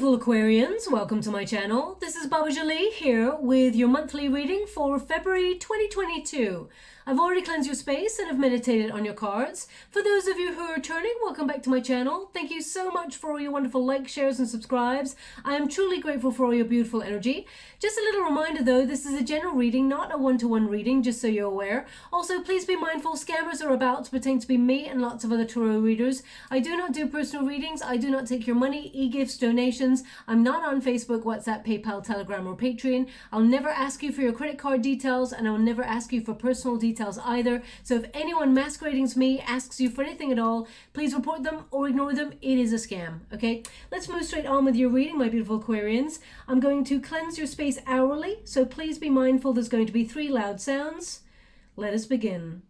beautiful Aquarians, welcome to my channel. This is Baba Jolie here with your monthly reading for February 2022. I've already cleansed your space and have meditated on your cards. For those of you who are returning, welcome back to my channel. Thank you so much for all your wonderful likes, shares and subscribes. I am truly grateful for all your beautiful energy. Just a little reminder though, this is a general reading, not a one-to-one reading, just so you're aware. Also, please be mindful, scammers are about to pretend to be me and lots of other tarot readers. I do not do personal readings. I do not take your money, e-gifts, donations. I'm not on Facebook, WhatsApp, PayPal, Telegram or Patreon. I'll never ask you for your credit card details and I'll never ask you for personal details either. So if anyone masquerading as me asks you for anything at all, please report them or ignore them. It is a scam. Okay, let's move straight on with your reading, my beautiful Aquarians. I'm going to cleanse your space hourly, so please be mindful there's going to be 3 loud sounds. Let us begin.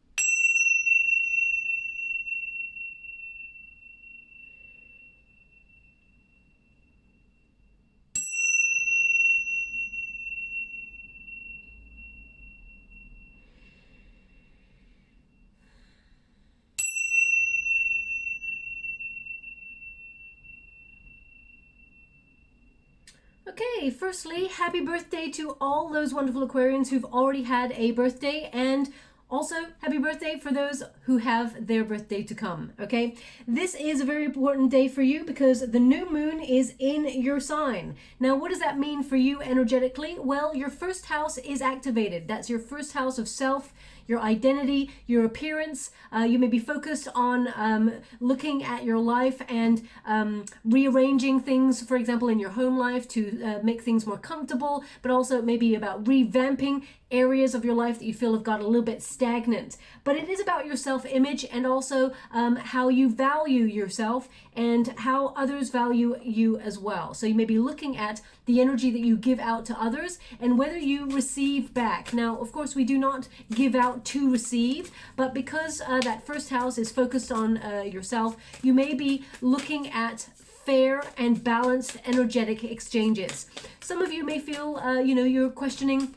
Okay, firstly, happy birthday to all those wonderful Aquarians who've already had a birthday, and also happy birthday for those who have their birthday to come, okay? This is a very important day for you because the new moon is in your sign. Now, what does that mean for you energetically? Well, your first house is activated. That's your first house of self, your identity, your appearance. You may be focused on looking at your life and rearranging things, for example, in your home life to make things more comfortable, but also maybe about revamping areas of your life that you feel have got a little bit stagnant. But it is about your self-image and also how you value yourself and how others value you as well. So you may be looking at the energy that you give out to others and whether you receive back. Now, of course, we do not give out to receive, but because that first house is focused on yourself, you may be looking at fair and balanced energetic exchanges. Some of you may feel, you're questioning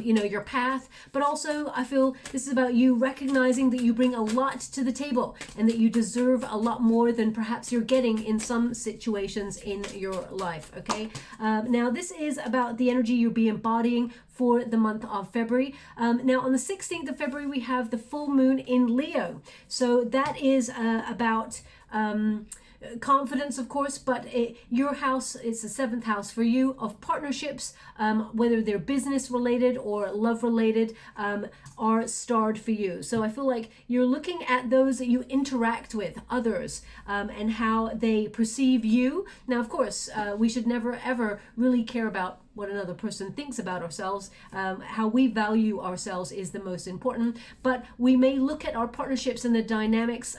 your path, but also I feel this is about you recognizing that you bring a lot to the table and that you deserve a lot more than perhaps you're getting in some situations in your life, okay? Now, this is about the energy you'll be embodying for the month of February. Now, on the 16th of February, we have the full moon in Leo. So that is about confidence, of course, but your house is the 7th house for you of partnerships, whether they're business related or love related, are starred for you. So I feel like you're looking at those that you interact with, others, and how they perceive you. Now, of course, we should never ever really care about what another person thinks about ourselves. How we value ourselves is the most important, but we may look at our partnerships and the dynamics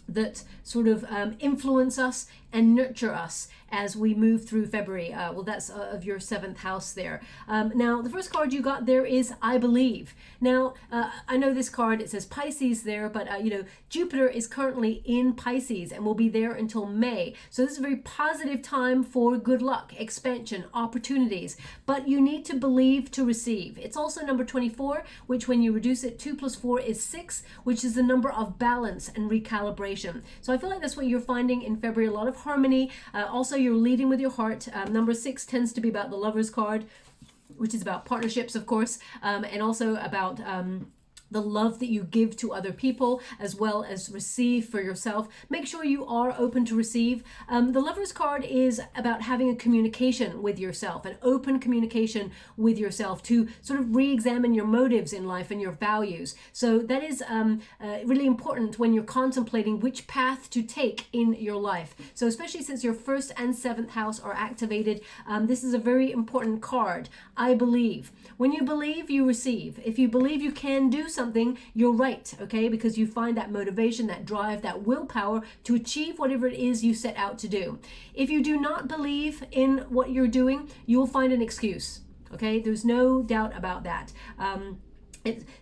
that sort of influence us and nurture us as we move through February. Well, that's of your 7th house there. Now, the first card you got there is I Believe. Now, I know this card, it says Pisces there, but Jupiter is currently in Pisces and will be there until May. So this is a very positive time for good luck, expansion, opportunities, but you need to believe to receive. It's also number 24, which when you reduce it, 2 plus 4 is 6, which is the number of balance and recalibration. So I feel like that's what you're finding in February, a lot of harmony. Also, you're leading with your heart. Number 6 tends to be about the Lover's card, which is about partnerships, of course, and also about the love that you give to other people as well as receive for yourself. Make sure you are open to receive. The Lover's card is about having a communication with yourself, an open communication with yourself to sort of re-examine your motives in life and your values. So that is really important when you're contemplating which path to take in your life. So especially since your 1st and 7th house are activated, this is a very important card. I believe. When you believe, you receive. If you believe you can do something, you're right, okay? Because you find that motivation, that drive, that willpower to achieve whatever it is you set out to do. If you do not believe in what you're doing, you will find an excuse, okay? There's no doubt about that.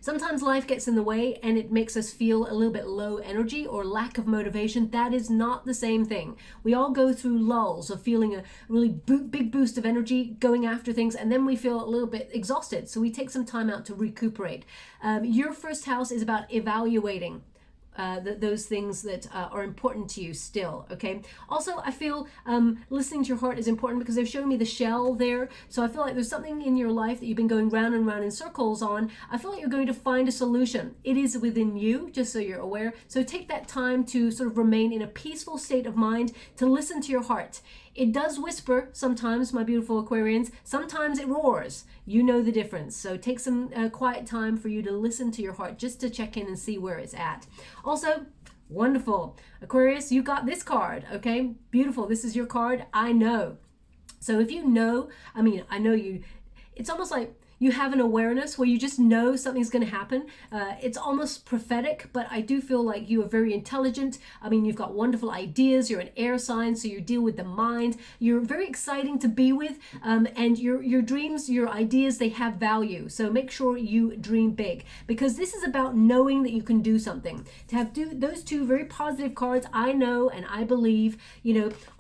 Sometimes life gets in the way and it makes us feel a little bit low energy or lack of motivation. That is not the same thing. We all go through lulls of feeling a really big boost of energy, going after things, and then we feel a little bit exhausted. So we take some time out to recuperate. Your first house is about evaluating those things that are important to you still, okay? Also, I feel listening to your heart is important because they're showing me the shell there. So I feel like there's something in your life that you've been going round and round in circles on. I feel like you're going to find a solution. It is within you, just so you're aware. So take that time to sort of remain in a peaceful state of mind, to listen to your heart. It does whisper sometimes, my beautiful Aquarians. Sometimes it roars. You know the difference. So take some quiet time for you to listen to your heart, just to check in and see where it's at. Also, wonderful. Aquarius, you got this card, okay? Beautiful. This is your card. I know. So if you know, I know you, it's almost like you have an awareness where you just know something's going to happen. It's almost prophetic, but I do feel like you are very intelligent. You've got wonderful ideas. You're an air sign, so you deal with the mind. You're very exciting to be with, and your dreams, your ideas, they have value. So make sure you dream big, because this is about knowing that you can do something. To have those two very positive cards, I know and I believe,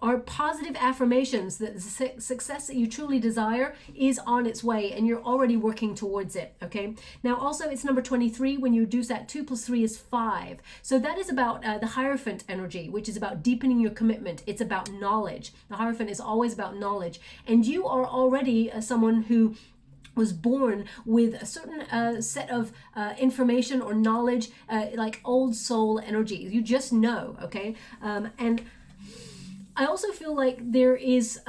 are positive affirmations that the success that you truly desire is on its way, and you're already working towards it. Okay, now also it's number 23. When you reduce that, 2 plus 3 is 5. So that is about the Hierophant energy, which is about deepening your commitment. It's about knowledge. The Hierophant is always about knowledge, and you are already someone who was born with a certain set of information or knowledge, like old soul energy. You just know. Okay, and I also feel like there is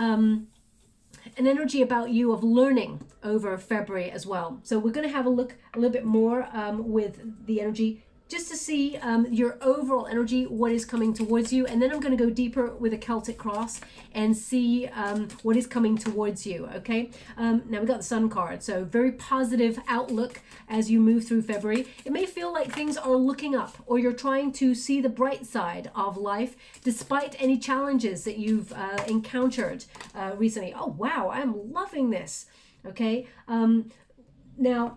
an energy about you of learning over February as well. So we're going to have a look a little bit more with the energy, just to see your overall energy, what is coming towards you. And then I'm going to go deeper with a Celtic cross and see what is coming towards you, okay? Now we've got the Sun card, so very positive outlook as you move through February. It may feel like things are looking up, or you're trying to see the bright side of life despite any challenges that you've encountered recently. Oh, wow, I'm loving this, okay? Now,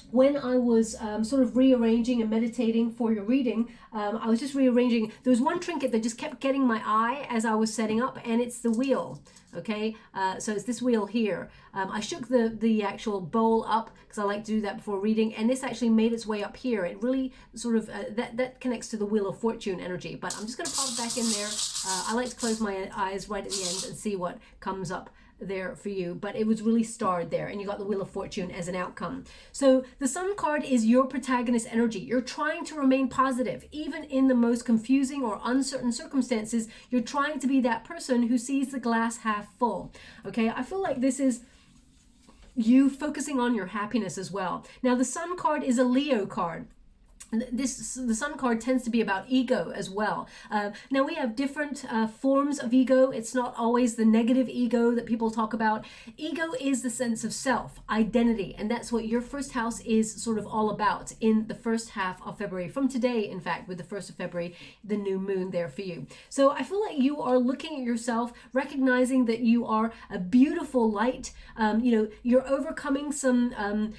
when I was sort of rearranging and meditating for your reading, I was just rearranging. There was one trinket that just kept getting my eye as I was setting up, and it's the wheel. Okay, so it's this wheel here. I shook the actual bowl up because I like to do that before reading, and this actually made its way up here. It really sort of that connects to the Wheel of Fortune energy. But I'm just going to pop it back in there. I like to close my eyes right at the end and see what comes up there for you, but it was really starred there, and you got the Wheel of Fortune as an outcome. So the Sun card is your protagonist energy. You're trying to remain positive even in the most confusing or uncertain circumstances. You're trying to be that person who sees the glass half full. Okay, I feel like this is you focusing on your happiness as well. Now the Sun card is a Leo card. The Sun card tends to be about ego as well. Now we have different forms of ego. It's not always the negative ego that people talk about. Ego is the sense of self, identity, and that's what your first house is sort of all about in the first half of February. From today, in fact, with the 1st of February, the new moon there for you. So I feel like you are looking at yourself, recognizing that you are a beautiful light. You're overcoming some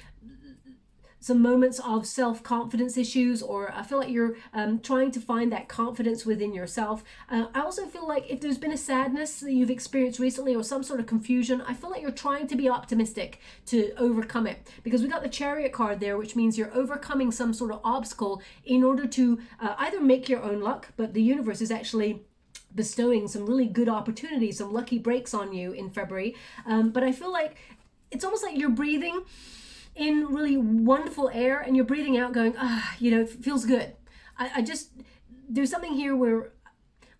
moments of self-confidence issues, or I feel like you're trying to find that confidence within yourself. I also feel like if there's been a sadness that you've experienced recently, or some sort of confusion, I feel like you're trying to be optimistic to overcome it, because we got the Chariot card there, which means you're overcoming some sort of obstacle in order to either make your own luck, but the universe is actually bestowing some really good opportunities, some lucky breaks on you in February. But I feel like it's almost like you're breathing in really wonderful air, and you're breathing out going, it feels good. I just, there's something here where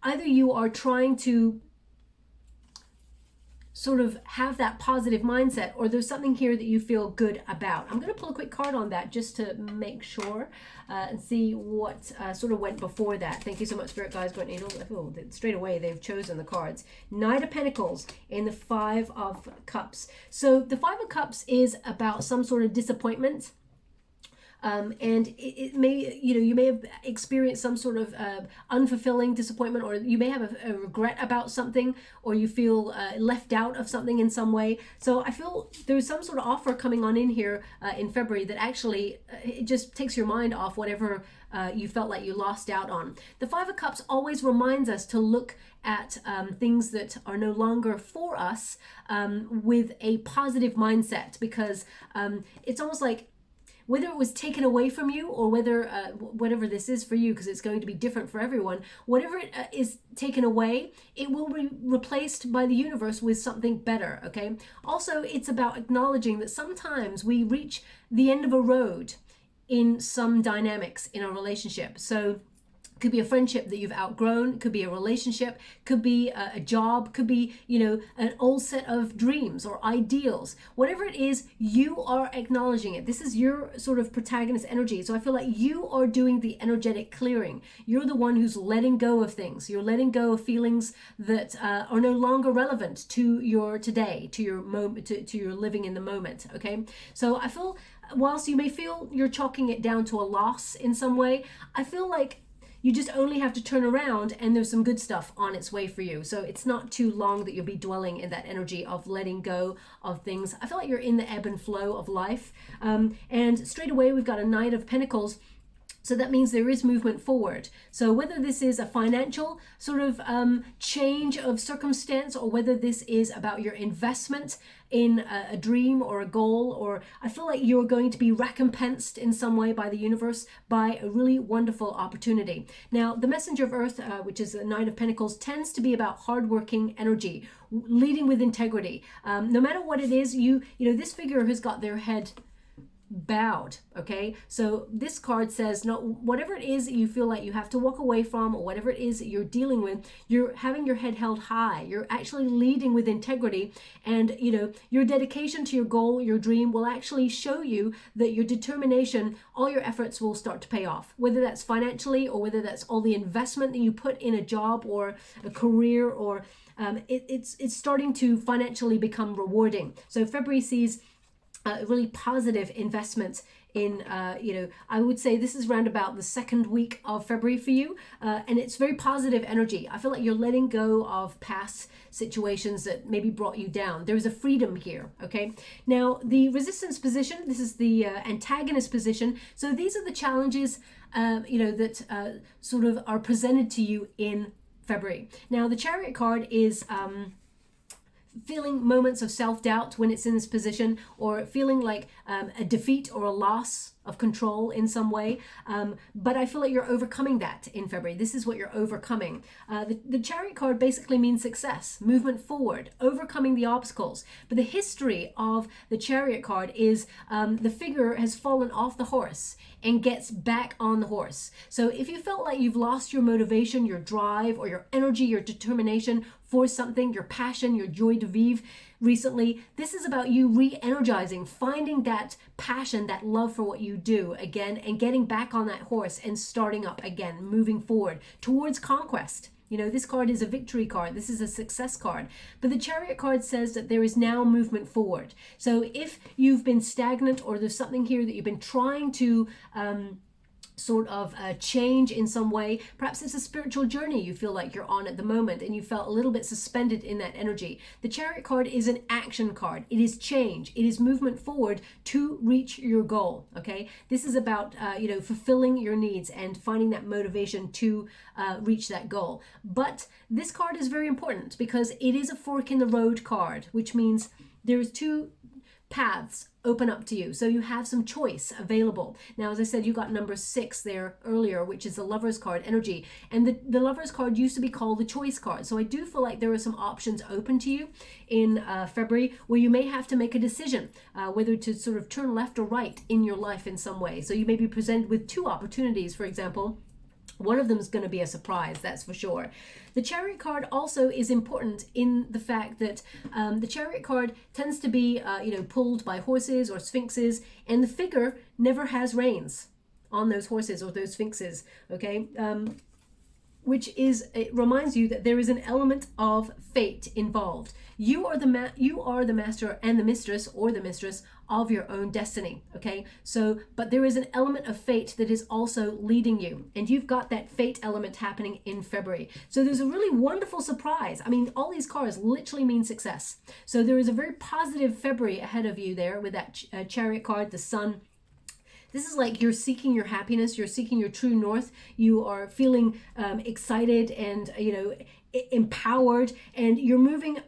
either you are trying to sort of have that positive mindset, or there's something here that you feel good about. I'm going to pull a quick card on that just to make sure and see what sort of went before that. Thank you so much, Spirit Guides, Guardian Angels. Oh, straight away they've chosen the cards. Knight of Pentacles and the 5 of Cups. So the 5 of Cups is about some sort of disappointment. And it may, you may have experienced some sort of unfulfilling disappointment, or you may have a regret about something, or you feel left out of something in some way. So I feel there's some sort of offer coming on in here in February that actually it just takes your mind off whatever you felt like you lost out on. The 5 of Cups always reminds us to look at things that are no longer for us with a positive mindset, because it's almost like whether it was taken away from you or whether whatever this is for you, because it's going to be different for everyone, whatever it is taken away, it will be replaced by the universe with something better, okay? Also, it's about acknowledging that sometimes we reach the end of a road in some dynamics in our relationship. So could be a friendship that you've outgrown, could be a relationship, could be a job, could be, you know, an old set of dreams or ideals. Whatever it is, you are acknowledging it. This is your sort of protagonist energy. So I feel like you are doing the energetic clearing. You're the one who's letting go of things. You're letting go of feelings that are no longer relevant to your today, to your moment, to your living in the moment, okay? So I feel, whilst you may feel you're chalking it down to a loss in some way, I feel like you just only have to turn around and there's some good stuff on its way for you. So it's not too long that you'll be dwelling in that energy of letting go of things. I feel like you're in the ebb and flow of life. And straight away, we've got a Knight of Pentacles. So that means there is movement forward. So whether this is a financial sort of change of circumstance, or whether this is about your investment in a dream or a goal, or I feel like you're going to be recompensed in some way by the universe by a really wonderful opportunity. Now, the Messenger of Earth, which is the Knight of Pentacles, tends to be about hardworking energy, leading with integrity. No matter what it is, you know, this figure has got their head bowed, okay? So this card says, no, whatever it is that you feel like you have to walk away from, or whatever it is that you're dealing with, you're having your head held high. You're actually leading with integrity, and you know, your dedication to your goal, your dream, will actually show you that your determination, all your efforts will start to pay off, whether that's financially or whether that's all the investment that you put in a job or a career, or it's starting to financially become rewarding. So February sees really positive investments in, you know, I would say this is around about the second week of February for you, and it's very positive energy. I feel like you're letting go of past situations that maybe brought you down. There's a freedom here, okay? Now, the resistance position, this is the antagonist position. So these are the challenges, you know, that sort of are presented to you in February. Now, the Chariot card is feeling moments of self-doubt when it's in this position, or feeling like a defeat or a loss of control in some way, but I feel like you're overcoming that in February. This is what you're overcoming. The Chariot card basically means success, movement forward, overcoming the obstacles. But the history of the Chariot card is the figure has fallen off the horse and gets back on the horse. So if you felt like you've lost your motivation, your drive, or your energy, your determination for something, your passion, your joie de vivre recently, this is about you re-energizing, finding that passion, that love for what you do again, and getting back on that horse and starting up again, moving forward towards conquest. You know, this card is a victory card. This is a success card. But the Chariot card says that there is now movement forward. So if you've been stagnant, or there's something here that you've been trying to sort of change in some way, perhaps it's a spiritual journey you feel like you're on at the moment, and you felt a little bit suspended in that energy. The Chariot card is an action card. It is change. It is movement forward to reach your goal, okay? This is about, you know, fulfilling your needs and finding that motivation to reach that goal. But this card is very important because it is a fork in the road card, which means there's two paths open up to you. So you have some choice available. Now, as I said, you got number 6 there earlier, which is the Lover's card energy. And the Lover's card used to be called the choice card. So I do feel like there are some options open to you in February where you may have to make a decision whether to sort of turn left or right in your life in some way. So you may be presented with 2 opportunities, for example. One of them is going to be a surprise, that's for sure. The Chariot card also is important in the fact that the Chariot card tends to be, you know, pulled by horses or sphinxes, and the figure never has reins on those horses or those sphinxes, okay? Which is, it reminds you that there is an element of fate involved. You are the master and the mistress, or the mistress of your own destiny, okay? So, but there is an element of fate that is also leading you, and you've got that fate element happening in February. So there's a really wonderful surprise. I mean, all these cards literally mean success. So there is a very positive February ahead of you there with that Chariot card, the Sun. This is like you're seeking your happiness, you're seeking your true north, you are feeling excited and, you know, empowered, and you're moving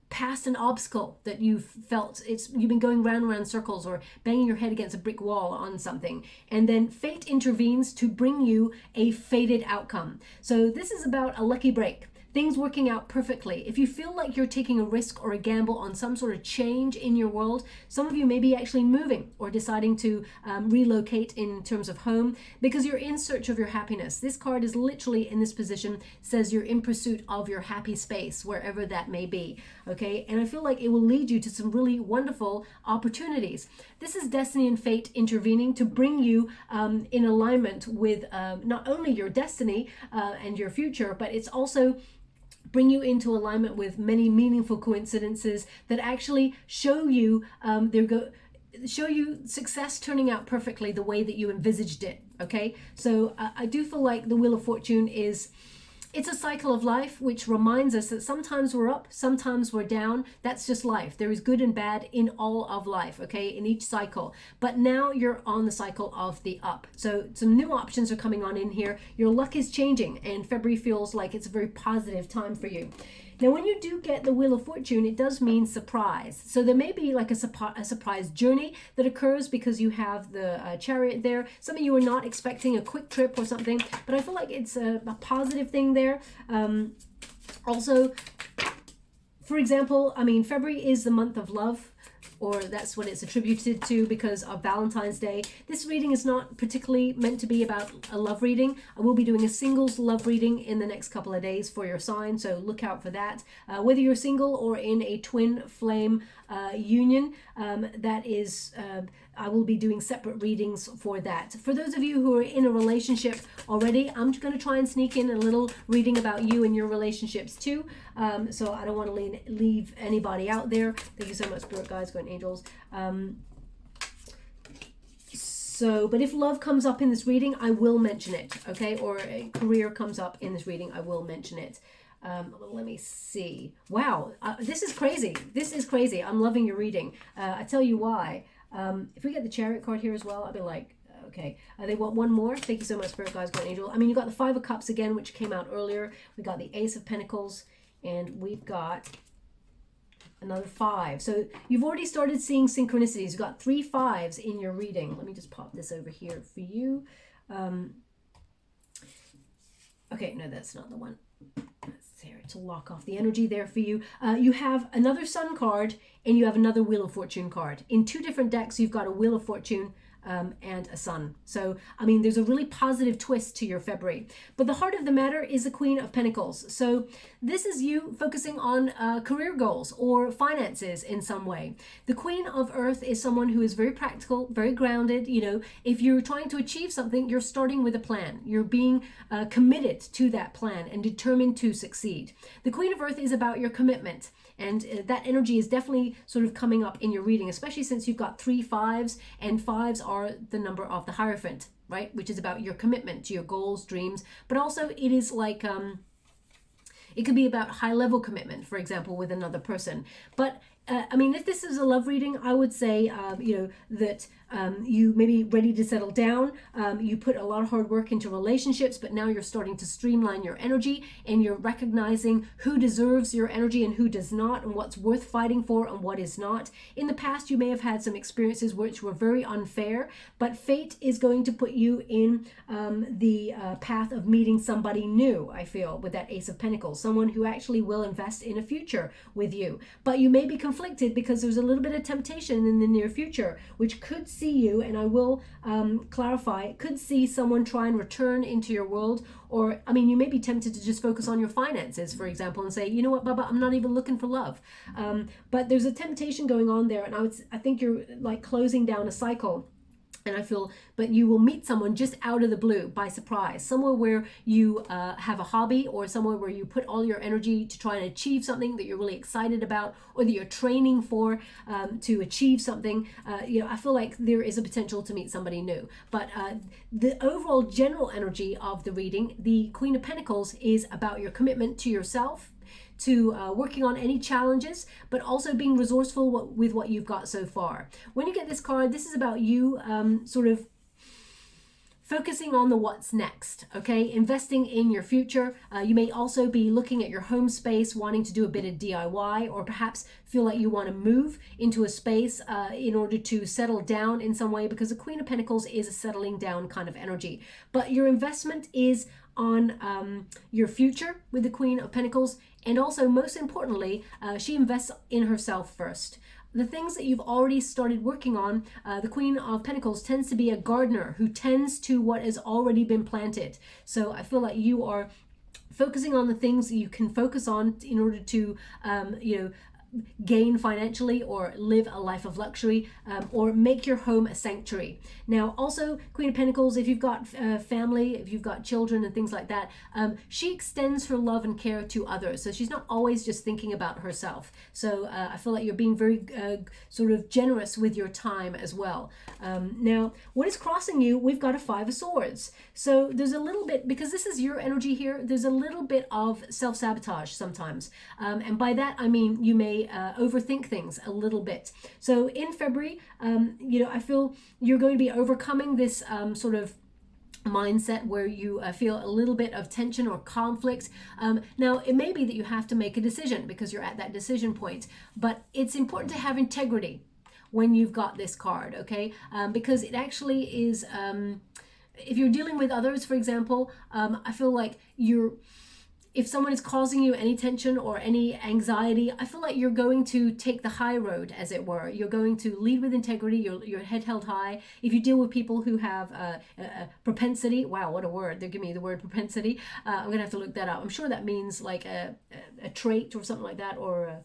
past an obstacle that you've felt you've been going round and round circles or banging your head against a brick wall on something, and then fate intervenes to bring you a fated outcome. So this is about a lucky break, things working out perfectly. If you feel like you're taking a risk or a gamble on some sort of change in your world, some of you may be actually moving or deciding to relocate in terms of home because you're in search of your happiness. This card is literally in this position, says you're in pursuit of your happy space, wherever that may be. Okay, and I feel like it will lead you to some really wonderful opportunities. This is destiny and fate intervening to bring you in alignment with not only your destiny and your future, but it's also bring you into alignment with many meaningful coincidences that actually show you show you success turning out perfectly the way that you envisaged it. Okay, so I do feel like the Wheel of Fortune it's a cycle of life, which reminds us that sometimes we're up, sometimes we're down. That's just life. There is good and bad in all of life, okay, in each cycle. But now you're on the cycle of the up. So some new options are coming on in here. Your luck is changing, and February feels like it's a very positive time for you. Now, when you do get the Wheel of Fortune, it does mean surprise. So there may be like a surprise journey that occurs because you have the Chariot there. Something you were not expecting, a quick trip or something. But I feel like it's a positive thing there. Also, for example, I mean, February is the month of love, or that's what it's attributed to because of Valentine's Day. This reading is not particularly meant to be about a love reading. I will be doing a singles love reading in the next couple of days for your sign, so look out for that. Whether you're single or in a twin flame union, that is, I will be doing separate readings for that. For those of you who are in a relationship already, I'm just going to try and sneak in a little reading about you and your relationships too. So I don't want to leave anybody out there. Thank you so much, Spirit Guides, Guardian Angels. But if love comes up in this reading, I will mention it, okay? Or a career comes up in this reading, I will mention it. Let me see. Wow, this is crazy. This is crazy. I'm loving your reading. I tell you why. If we get the Chariot card here as well, I'll be like, okay. They want one more. Thank you so much, Spirit Guides, Guardian Angel. I mean, you got the Five of Cups again, which came out earlier. We got the Ace of Pentacles, and we've got another 5. So you've already started seeing synchronicities. You've got 3 5s in your reading. Let me just pop this over here for you. Okay, no, that's not the one. That's there to lock off the energy there for you. You have another Sun card and you have another Wheel of Fortune card. In 2 different decks, you've got a Wheel of Fortune and a Sun. So, I mean, there's a really positive twist to your February. But the heart of the matter is the Queen of Pentacles. So this is you focusing on career goals or finances in some way. The Queen of Earth is someone who is very practical, very grounded. You know, if you're trying to achieve something, you're starting with a plan. You're being committed to that plan and determined to succeed. The Queen of Earth is about your commitment. And that energy is definitely sort of coming up in your reading, especially since you've got 3 5s, and 5s are the number of the Hierophant, right? Which is about your commitment to your goals, dreams, but also it is like, it could be about high level commitment, for example, with another person. But I mean, if this is a love reading, I would say, you know, that you may be ready to settle down. You put a lot of hard work into relationships, but now you're starting to streamline your energy and you're recognizing who deserves your energy and who does not, and what's worth fighting for and what is not. In the past, you may have had some experiences which were very unfair, but fate is going to put you in the path of meeting somebody new, I feel, with that Ace of Pentacles, someone who actually will invest in a future with you. But you may be conflicted because there's a little bit of temptation in the near future, which could see you, and I will clarify, could see someone try and return into your world. Or, I mean, you may be tempted to just focus on your finances, for example, and say, you know what, Baba, I'm not even looking for love. But there's a temptation going on there, and I think you're like closing down a cycle. And I feel, but you will meet someone just out of the blue by surprise, somewhere where you have a hobby, or somewhere where you put all your energy to try and achieve something that you're really excited about, or that you're training for to achieve something. You know, I feel like there is a potential to meet somebody new. But the overall general energy of the reading, the Queen of Pentacles, is about your commitment to yourself, to working on any challenges, but also being resourceful with what you've got so far. When you get this card, this is about you sort of focusing on the what's next, okay? Investing in your future. You may also be looking at your home space, wanting to do a bit of DIY, or perhaps feel like you want to move into a space in order to settle down in some way, because the Queen of Pentacles is a settling down kind of energy. But your investment is on your future with the Queen of Pentacles, and also most importantly, she invests in herself first. The things that you've already started working on, the Queen of Pentacles tends to be a gardener who tends to what has already been planted. So I feel like you are focusing on the things that you can focus on in order to, gain financially or live a life of luxury, or make your home a sanctuary. Now also, Queen of Pentacles, if you've got family, if you've got children and things like that, she extends her love and care to others. So she's not always just thinking about herself. So I feel like you're being very sort of generous with your time as well. Now, what is crossing you? We've got a Five of Swords. So there's a little bit, because this is your energy here, there's a little bit of self-sabotage sometimes. And by that, I mean, you may overthink things a little bit. So in February, I feel you're going to be overcoming this sort of mindset where you feel a little bit of tension or conflict. Now, it may be that you have to make a decision because you're at that decision point, but it's important to have integrity when you've got this card, okay? Because it actually is, if you're dealing with others, for example, I feel like if someone is causing you any tension or any anxiety, I feel like you're going to take the high road, as it were. You're going to lead with integrity, your head held high. If you deal with people who have a propensity, wow, what a word, they're giving me the word propensity. I'm gonna have to look that up. I'm sure that means like a trait or something like that, or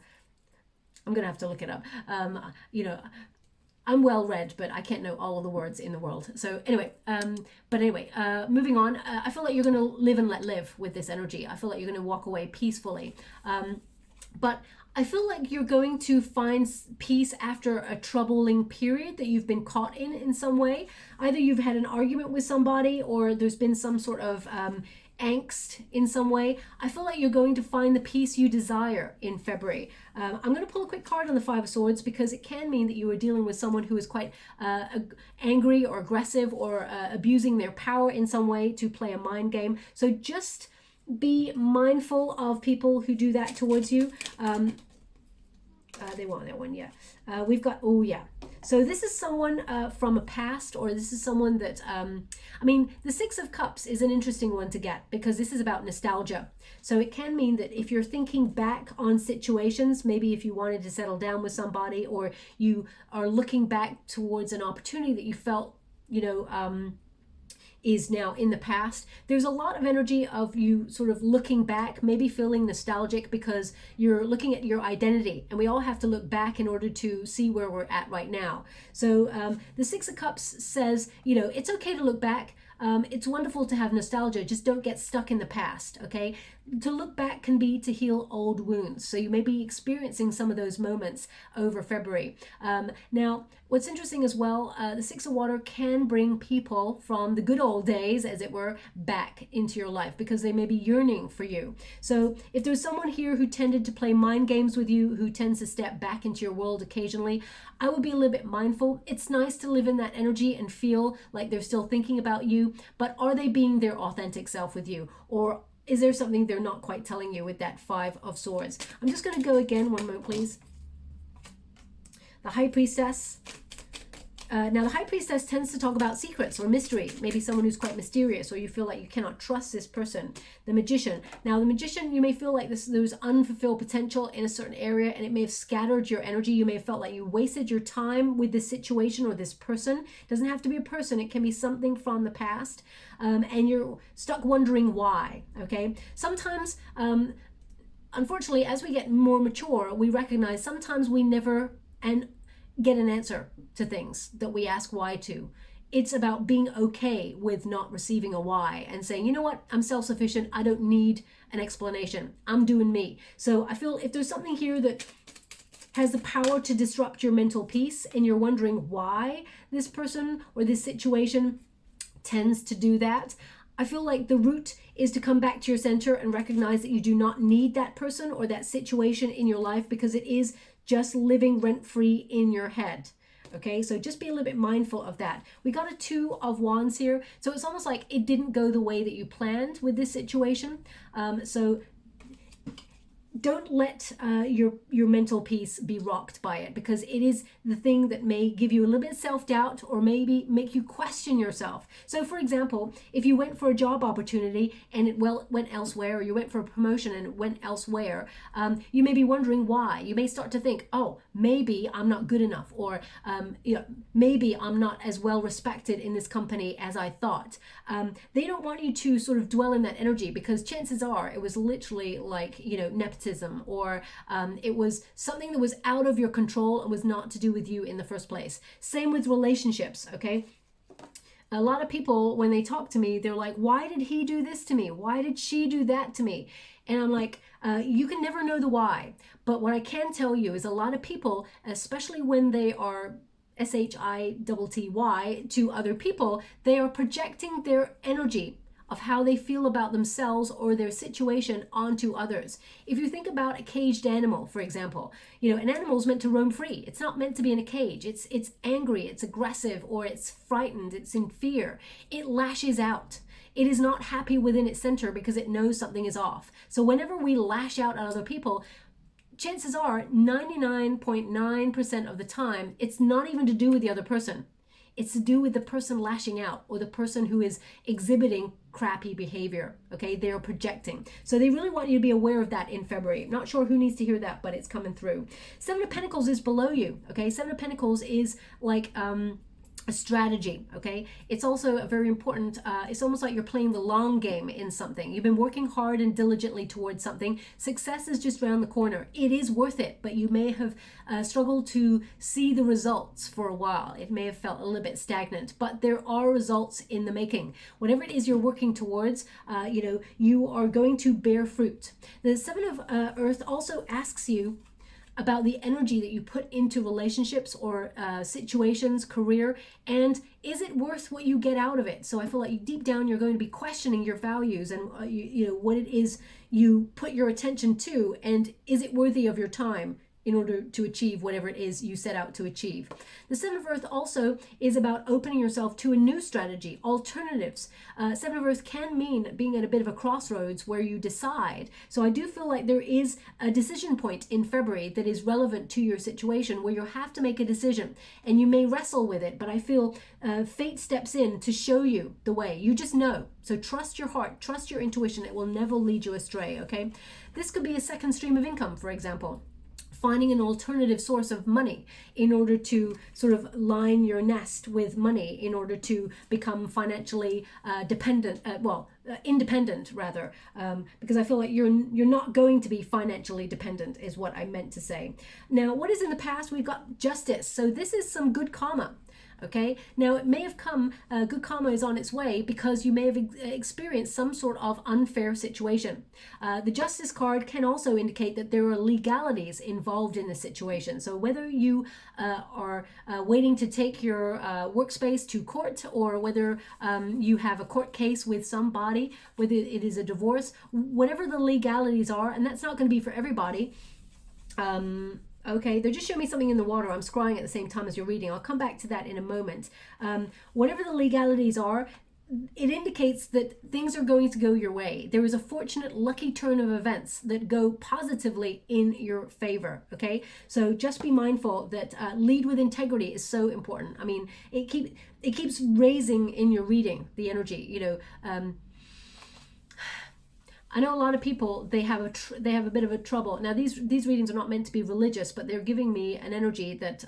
I'm gonna have to look it up. I'm well read, but I can't know all of the words in the world. So anyway, moving on. I feel like you're going to live and let live with this energy. I feel like you're going to walk away peacefully. But I feel like you're going to find peace after a troubling period that you've been caught in some way. Either you've had an argument with somebody, or there's been some sort of angst in some way. I feel like you're going to find the peace you desire in February. I'm going to pull a quick card on the Five of Swords because it can mean that you are dealing with someone who is quite angry or aggressive, or abusing their power in some way to play a mind game. So just be mindful of people who do that towards you. They want that one, yeah. We've got, oh yeah. So this is someone from a past, or this is someone that, the Six of Cups is an interesting one to get because this is about nostalgia. So it can mean that if you're thinking back on situations, maybe if you wanted to settle down with somebody, or you are looking back towards an opportunity that you felt, is now in the past. There's a lot of energy of you sort of looking back, maybe feeling nostalgic because you're looking at your identity, and we all have to look back in order to see where we're at right now. So the Six of Cups says, it's okay to look back. It's wonderful to have nostalgia, just don't get stuck in the past, okay? To look back can be to heal old wounds. So you may be experiencing some of those moments over February. Now, what's interesting as well, the Six of Water can bring people from the good old days, as it were, back into your life because they may be yearning for you. So if there's someone here who tended to play mind games with you, who tends to step back into your world occasionally, I would be a little bit mindful. It's nice to live in that energy and feel like they're still thinking about you, but are they being their authentic self with you? Or is there something they're not quite telling you with that Five of Swords? I'm just going to go again, one moment please. The High Priestess. Now the High Priestess tends to talk about secrets or mystery, maybe someone who's quite mysterious, or you feel like you cannot trust this person. The Magician. Now the Magician, you may feel like there's unfulfilled potential in a certain area, and it may have scattered your energy. You may have felt like you wasted your time with this situation or this person. It doesn't have to be a person, it can be something from the past, and you're stuck wondering why, okay? Sometimes, unfortunately, as we get more mature, we recognize sometimes we never get an answer to things that we ask why to. It's about being okay with not receiving a why and saying, you know what, I'm self-sufficient. I don't need an explanation. I'm doing me. So I feel if there's something here that has the power to disrupt your mental peace and you're wondering why this person or this situation tends to do that, I feel like the root is to come back to your center and recognize that you do not need that person or that situation in your life because it is just living rent-free in your head. Okay, so just be a little bit mindful of that. We got a 2 of Wands here, so it's almost like it didn't go the way that you planned with this situation. So don't let your mental peace be rocked by it, because it is the thing that may give you a little bit of self-doubt or maybe make you question yourself. So for example, if you went for a job opportunity and it went elsewhere, or you went for a promotion and it went elsewhere, you may be wondering why. You may start to think, oh, maybe I'm not good enough, or you know, maybe I'm not as well respected in this company as I thought. They don't want you to sort of dwell in that energy, because chances are it was literally like, you know, nepotism, or it was something that was out of your control and was not to do with you in the first place. Same with relationships, okay? A lot of people, when they talk to me, they're like, why did he do this to me? Why did she do that to me? And I'm like, you can never know the why. But what I can tell you is a lot of people, especially when they are SHITTY to other people, they are projecting their energy of how they feel about themselves or their situation onto others. If you think about a caged animal, for example, you know, an animal is meant to roam free. It's not meant to be in a cage. It's angry, it's aggressive, or it's frightened, it's in fear. It lashes out. It is not happy within its center because it knows something is off. So whenever we lash out at other people, chances are 99.9% of the time, it's not even to do with the other person. It's to do with the person lashing out, or the person who is exhibiting crappy behavior. Okay, they're projecting. So they really want you to be aware of that in February. Not sure who needs to hear that, but it's coming through. 7 of Pentacles is below you. Okay, 7 of Pentacles is like a strategy. Okay, it's also a very important, it's almost like you're playing the long game in something. You've been working hard and diligently towards something. Success is just around the corner. It is worth it, but you may have struggled to see the results for a while. It may have felt a little bit stagnant, but there are results in the making. Whatever it is you're working towards, you know, you are going to bear fruit. The 7 of Earth also asks you about the energy that you put into relationships or situations, career, and is it worth what you get out of it? So I feel like deep down you're going to be questioning your values and you know what it is you put your attention to, and is it worthy of your time in order to achieve whatever it is you set out to achieve. The 7 of Earth also is about opening yourself to a new strategy, alternatives. 7 of Earth can mean being at a bit of a crossroads where you decide. So I do feel like there is a decision point in February that is relevant to your situation where you have to make a decision, and you may wrestle with it, but I feel fate steps in to show you the way. You just know. So trust your heart, trust your intuition. It will never lead you astray, okay? This could be a second stream of income, for example. Finding an alternative source of money in order to sort of line your nest with money in order to become financially independent rather, because I feel like you're not going to be financially dependent is what I meant to say. Now, what is in the past? We've got justice. So this is some good karma. Okay, now it may have come, good karma is on its way because you may have experienced some sort of unfair situation. The Justice card can also indicate that there are legalities involved in the situation. So whether you are waiting to take your workspace to court, or whether you have a court case with somebody, whether it is a divorce, whatever the legalities are, and that's not going to be for everybody. Okay, they're just showing me something in the water. I'm scrying at the same time as you're reading. I'll come back to that in a moment. Whatever the legalities are, it indicates that things are going to go your way. There is a fortunate, lucky turn of events that go positively in your favor, okay? So just be mindful that lead with integrity is so important. I mean, it keeps raising in your reading, the energy, you know. I know a lot of people, they have a bit of a trouble. Now these readings are not meant to be religious, but they're giving me an energy that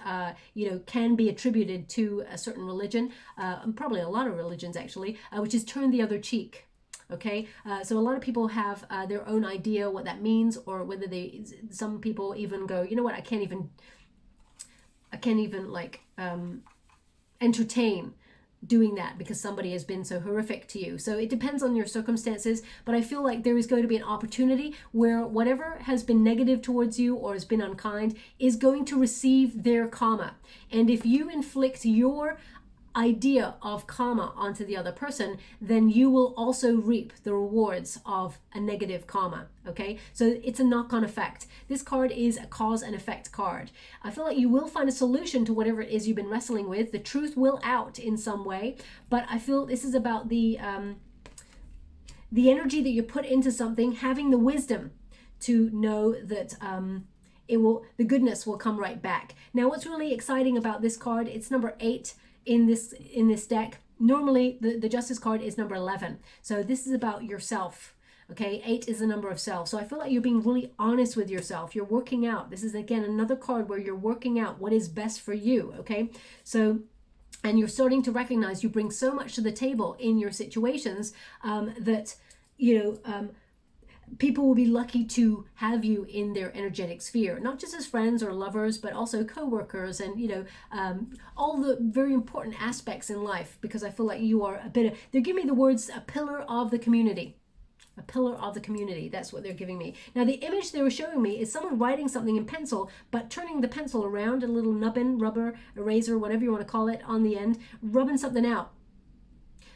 you know, can be attributed to a certain religion, and probably a lot of religions actually, which is turn the other cheek. Okay, so a lot of people have their own idea what that means, or whether some people even go, you know what, I can't even like entertain doing that because somebody has been so horrific to you. So it depends on your circumstances, but I feel like there is going to be an opportunity where whatever has been negative towards you or has been unkind is going to receive their karma. And if you inflict your idea of karma onto the other person, then you will also reap the rewards of a negative karma. Okay, so it's a knock-on effect. This card is a cause and effect card. I feel like you will find a solution to whatever it is you've been wrestling with. The truth will out in some way, but I feel this is about the energy that you put into something, having the wisdom to know that the goodness will come right back. Now, what's really exciting about this card, it's number 8 in this deck. Normally the Justice card is number 11. So this is about yourself. Okay, 8 is the number of self. So I feel like you're being really honest with yourself. You're working out. This is, again, another card where you're working out what is best for you. Okay, so, and you're starting to recognize you bring so much to the table in your situations that, people will be lucky to have you in their energetic sphere, not just as friends or lovers, but also co-workers and, all the very important aspects in life, because I feel like you are they're giving me the words, a pillar of the community. A pillar of the community, that's what they're giving me. Now, the image they were showing me is someone writing something in pencil, but turning the pencil around, a little nubbin, rubber, eraser, whatever you want to call it, on the end, rubbing something out.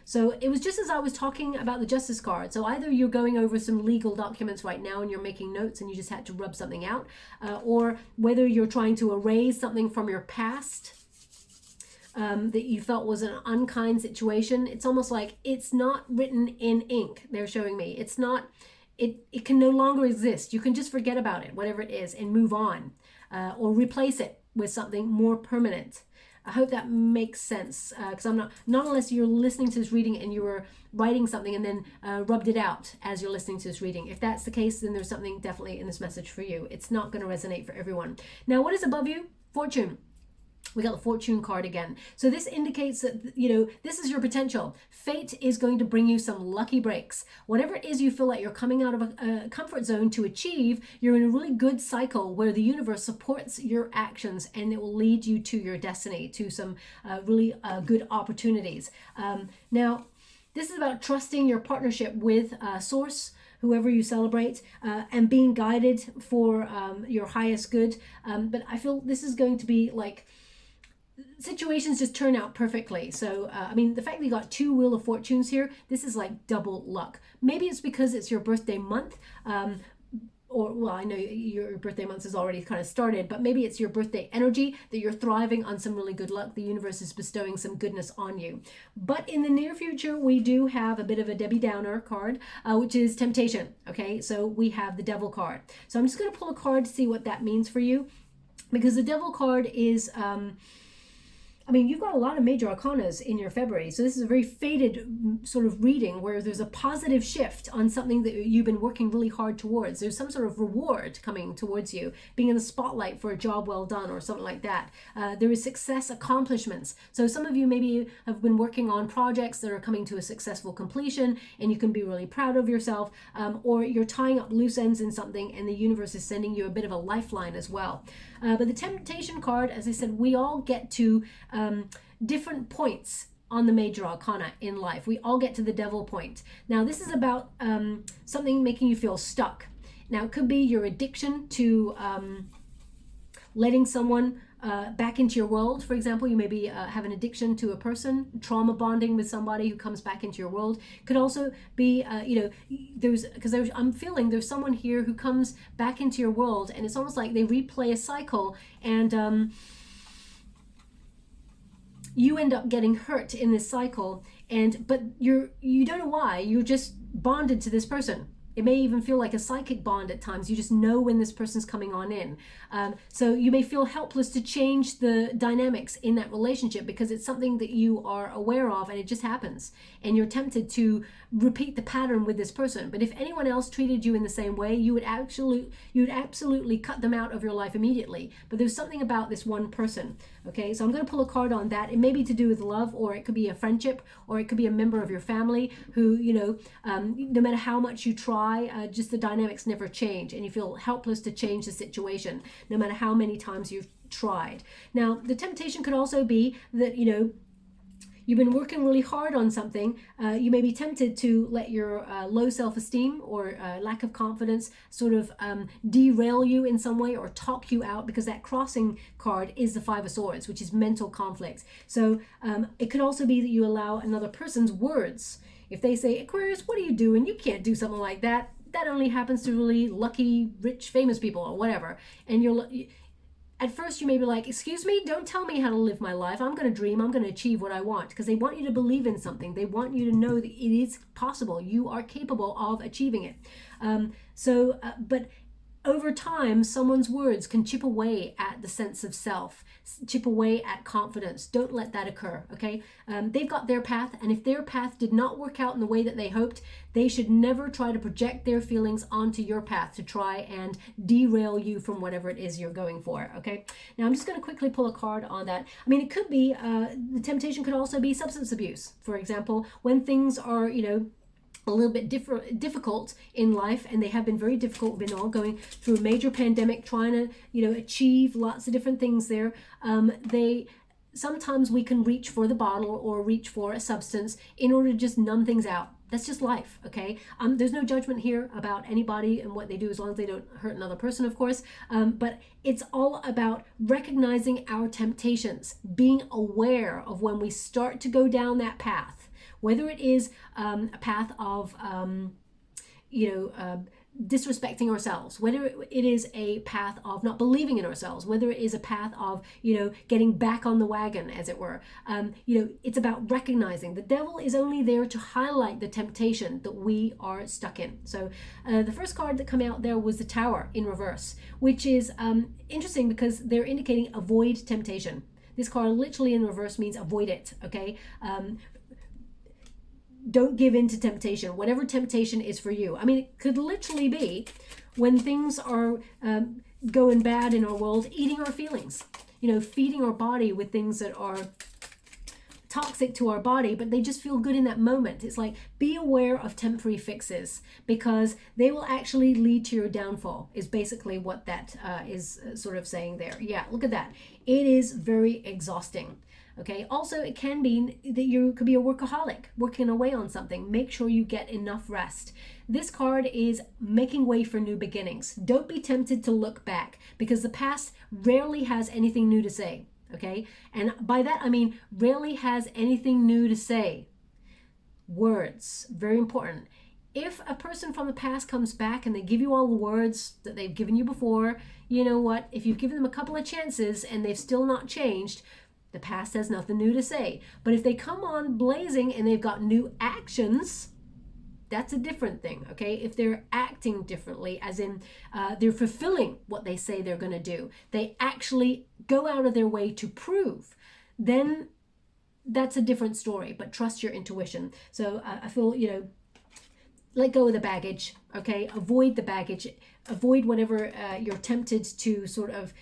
So it was just as I was talking about the Justice card. So either you're going over some legal documents right now and you're making notes and you just had to rub something out, or whether you're trying to erase something from your past that you felt was an unkind situation. It's almost like it's not written in ink, they're showing me. It's not, it can no longer exist. You can just forget about it, whatever it is, and move on, or replace it with something more permanent. I hope that makes sense, because I'm not unless you're listening to this reading and you were writing something and then rubbed it out as you're listening to this reading. If that's the case, then there's something definitely in this message for you. It's not going to resonate for everyone. Now, what is above you? Fortune. We got the Fortune card again. So this indicates that, this is your potential. Fate is going to bring you some lucky breaks. Whatever it is you feel like you're coming out of a comfort zone to achieve, you're in a really good cycle where the universe supports your actions and it will lead you to your destiny, to some really good opportunities. Now, this is about trusting your partnership with Source, whoever you celebrate, and being guided for your highest good. But I feel this is going to be like, situations just turn out perfectly. So, the fact that you got 2 Wheel of Fortunes here, this is like double luck. Maybe it's because it's your birthday month, or, well, I know your birthday month has already kind of started, but maybe it's your birthday energy that you're thriving on some really good luck. The universe is bestowing some goodness on you. But in the near future, we do have a bit of a Debbie Downer card, which is temptation. Okay, so we have the Devil card. So I'm just going to pull a card to see what that means for you, because the Devil card is... you've got a lot of major arcanas in your February. So this is a very fated sort of reading where there's a positive shift on something that you've been working really hard towards. There's some sort of reward coming towards you, being in the spotlight for a job well done or something like that. There is success accomplishments. So some of you maybe have been working on projects that are coming to a successful completion and you can be really proud of yourself, or you're tying up loose ends in something and the universe is sending you a bit of a lifeline as well. But the Temptation card, as I said, we all get to different points on the major arcana in life. We all get to the Devil point. Now, this is about something making you feel stuck. Now, it could be your addiction to letting someone back into your world. For example, you maybe have an addiction to a person, trauma bonding with somebody who comes back into your world. Could also be, I'm feeling there's someone here who comes back into your world and it's almost like they replay a cycle, and you end up getting hurt in this cycle, but you don't know why. You're just bonded to this person. It may even feel like a psychic bond at times. You just know when this person's coming on in. So you may feel helpless to change the dynamics in that relationship because it's something that you are aware of and it just happens. And you're tempted to repeat the pattern with this person. But if anyone else treated you in the same way, you would absolutely cut them out of your life immediately. But there's something about this one person. Okay, so I'm going to pull a card on that. It may be to do with love, or it could be a friendship, or it could be a member of your family who, no matter how much you try, just the dynamics never change, and you feel helpless to change the situation, no matter how many times you've tried. Now, the temptation could also be that, you've been working really hard on something, you may be tempted to let your low self-esteem or lack of confidence sort of derail you in some way or talk you out, because that crossing card is the Five of Swords, which is mental conflicts. So it could also be that you allow another person's words. If they say, Aquarius, what are you doing? You can't do something like that. That only happens to really lucky, rich, famous people or whatever. And at first you may be like, excuse me, don't tell me how to live my life. I'm going to dream. I'm going to achieve what I want, because they want you to believe in something. They want you to know that it is possible. You are capable of achieving it. But over time, someone's words can chip away at the sense of self, chip away at confidence. Don't let that occur, okay? They've got their path, and if their path did not work out in the way that they hoped, they should never try to project their feelings onto your path to try and derail you from whatever it is you're going for, okay? Now, I'm just going to quickly pull a card on that. I mean, it could be, the temptation could also be substance abuse. For example, when things are, a little bit difficult in life, and they have been very difficult. We've been all going through a major pandemic, trying to achieve lots of different things there. Sometimes we can reach for the bottle or reach for a substance in order to just numb things out. That's just life, okay? There's no judgment here about anybody and what they do, as long as they don't hurt another person, of course. But it's all about recognizing our temptations, being aware of when we start to go down that path. Whether it is a path of, disrespecting ourselves, whether it is a path of not believing in ourselves, whether it is a path of, getting back on the wagon, as it were. It's about recognizing the devil is only there to highlight the temptation that we are stuck in. So the first card that came out there was the Tower in reverse, which is interesting because they're indicating avoid temptation. This card literally in reverse means avoid it, okay? Don't give in to temptation, whatever temptation is for you. I mean, it could literally be when things are going bad in our world, eating our feelings, feeding our body with things that are toxic to our body, but they just feel good in that moment. It's like, be aware of temporary fixes, because they will actually lead to your downfall, is basically what that is sort of saying there. Yeah, look at that. It is very exhausting. Okay, also it can mean that you could be a workaholic, working away on something. Make sure you get enough rest. This card is making way for new beginnings. Don't be tempted to look back, because the past rarely has anything new to say, okay? And by that I mean rarely has anything new to say. Words, very important. If a person from the past comes back and they give you all the words that they've given you before, you know what? If you've given them a couple of chances and they've still not changed, the past has nothing new to say. But if they come on blazing and they've got new actions, that's a different thing, okay? If they're acting differently, as in they're fulfilling what they say they're going to do, they actually go out of their way to prove, then that's a different story. But trust your intuition. So I feel, let go of the baggage, okay? Avoid the baggage. Avoid whatever you're tempted to sort of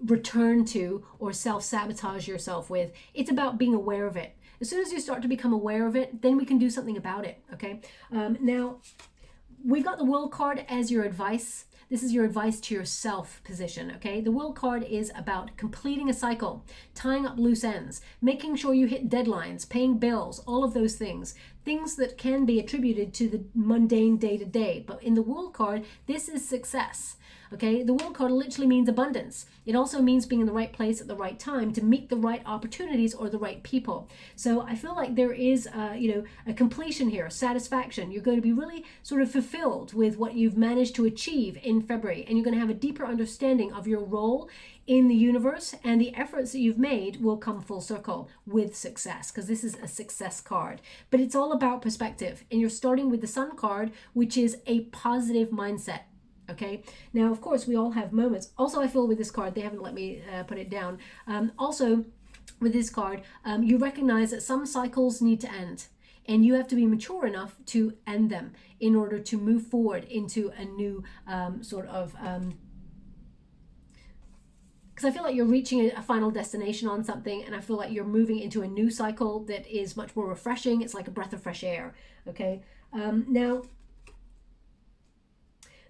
return to or self-sabotage yourself with. It's about being aware of it. As soon as you start to become aware of it, then we can do something about it, okay? Now, we've got the World card as your advice. This is your advice to yourself position, okay? The World card is about completing a cycle, tying up loose ends, making sure you hit deadlines, paying bills, all of those things. Things that can be attributed to the mundane day-to-day. But in the World card, this is success. Okay, the World card literally means abundance. It also means being in the right place at the right time to meet the right opportunities or the right people. So I feel like there is, a completion here, satisfaction. You're going to be really sort of fulfilled with what you've managed to achieve in February, and you're going to have a deeper understanding of your role in the universe, and the efforts that you've made will come full circle with success, because this is a success card. But it's all about perspective, and you're starting with the Sun card, which is a positive mindset. Okay, now of course we all have moments. Also, I feel with this card, they haven't let me put it down. Also with this card, you recognize that some cycles need to end, and you have to be mature enough to end them in order to move forward into a new because I feel like you're reaching a final destination on something, and I feel like you're moving into a new cycle that is much more refreshing. It's like a breath of fresh air. Okay, now